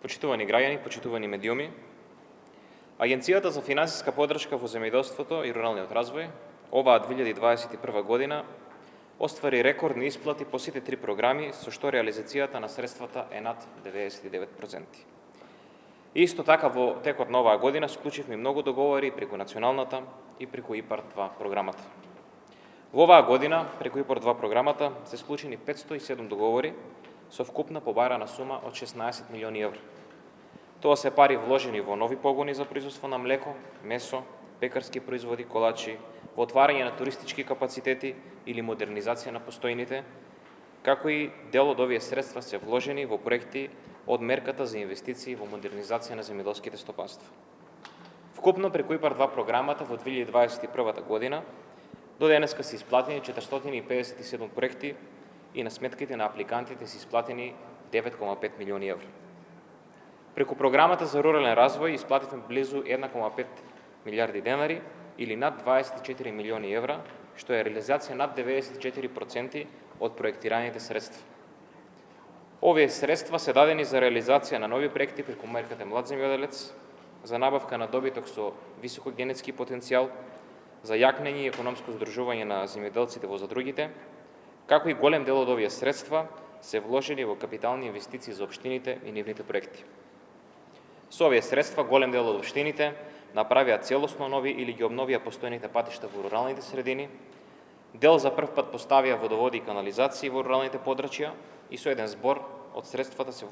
Почитувани граѓани, почитувани медиуми, Агенцијата за финансиска поддршка во земјоделството и руралниот развој оваа 2021 година оствари рекордни исплати по сите три програми, со што реализацијата на средствата е над 99%. Исто така во текот на оваа година склучивме многу договори преку националната и преку ИПАРД 2 програмата. Во оваа година преку ИПАРД 2 програмата се склучени 507 договори со вкупна побарана сума од 16 милиони евра. Тоа се пари вложени во нови погони за производство на млеко, месо, пекарски производи, колачи, во отварање на туристички капацитети или модернизација на постојните, како и дел од овие средства се вложени во проекти од мерката за инвестиции во модернизација на земјоделските стопанства. Вкупно преку ИПАРД 2 програмата во 2021 година до денеска се исплатени 457 проекти и на сметките на апликантите се исплатени 9,5 милиони евра. Преку програмата за рурален развој исплативме близу 1,5 милиарди денари или над 24 милиони евра, што е реализација над 94% од проектираните средства. Овие средства се дадени за реализација на нови проекти преку мерката Млад земјоделец, за набавка на добиток со високогенетски потенцијал, за јакнење и економско здружување на земјоделците во задругите, како и голем дел од овие средства се вложени во капитални инвестиции за општините и нивните проекти. Со овие средства голем дел од општините направија целосно нови или ги обновија постојните патишта во руралните средини, дел за прв пат поставија водоводи и канализации во руралните подрачја и со еден збор од средствата се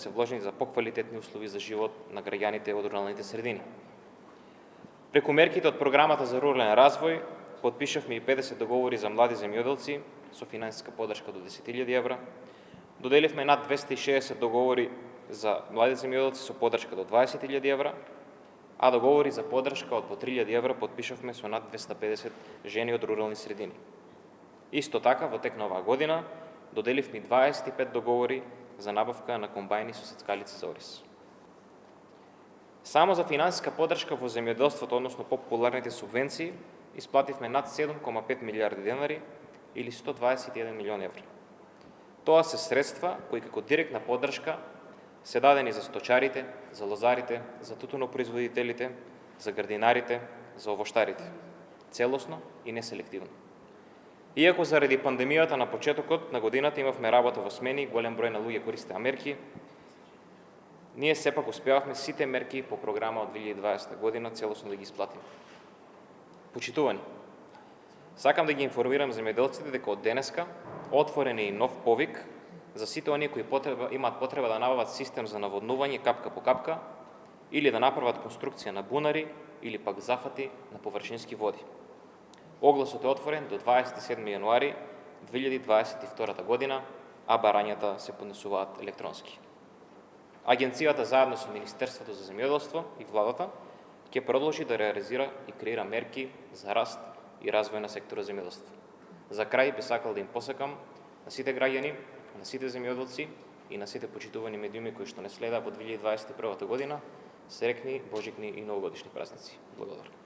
вложени за поквалитетни услови за живот на граѓаните од руралните средини. Преку мерките од програмата за рурален развој потпишавме и 50 договори за млади земјоделци со финансиска поддршка до 10.000 евра, доделивме над 260 договори за млади земјоделци со поддршка до 20.000 евра, а договори за поддршка од по 3.000 евра потпишавме со над 250 жени од рурални средини. Исто така, во тек на оваа година, доделивме 25 договори за набавка на комбајни со сецкалици за ориз. Само за финансиска поддршка во земјоделството, односно популарните субвенции, исплативме над 7,5 милиарди денари или 121 милиони евра. Тоа се средства кои како директна поддршка се дадени за сточарите, за лозарите, за тутунопроизводителите, за градинарите, за овоштарите, целосно и неселективно. Иако заради пандемијата на почетокот на годината имавме работа во смени, голем број на луѓе користеа мерки, ние сепак успеавме сите мерки по програма од 2020 година целосно да ги исплатиме. Почитувани, сакам да ги информирам земјоделците дека од денеска отворен е и нов повик за сите оние кои имаат потреба да набават систем за наводнување капка по капка или да направат конструкција на бунари или пак зафати на површински води. Огласот е отворен до 27 јануари 2022 година, а барањата се поднесуваат електронски. Агенцијата заедно со Министерството за земјоделство и владата ќе продолжи да реализира и креира мерки за раст и развој на секторот земјоделство. За крај би сакал да им посакам на сите граѓани, на сите земјоделци и на сите почитувани медиуми кои што не следа во 2021 година, среќни, божикни и новогодишни празници. Благодарам.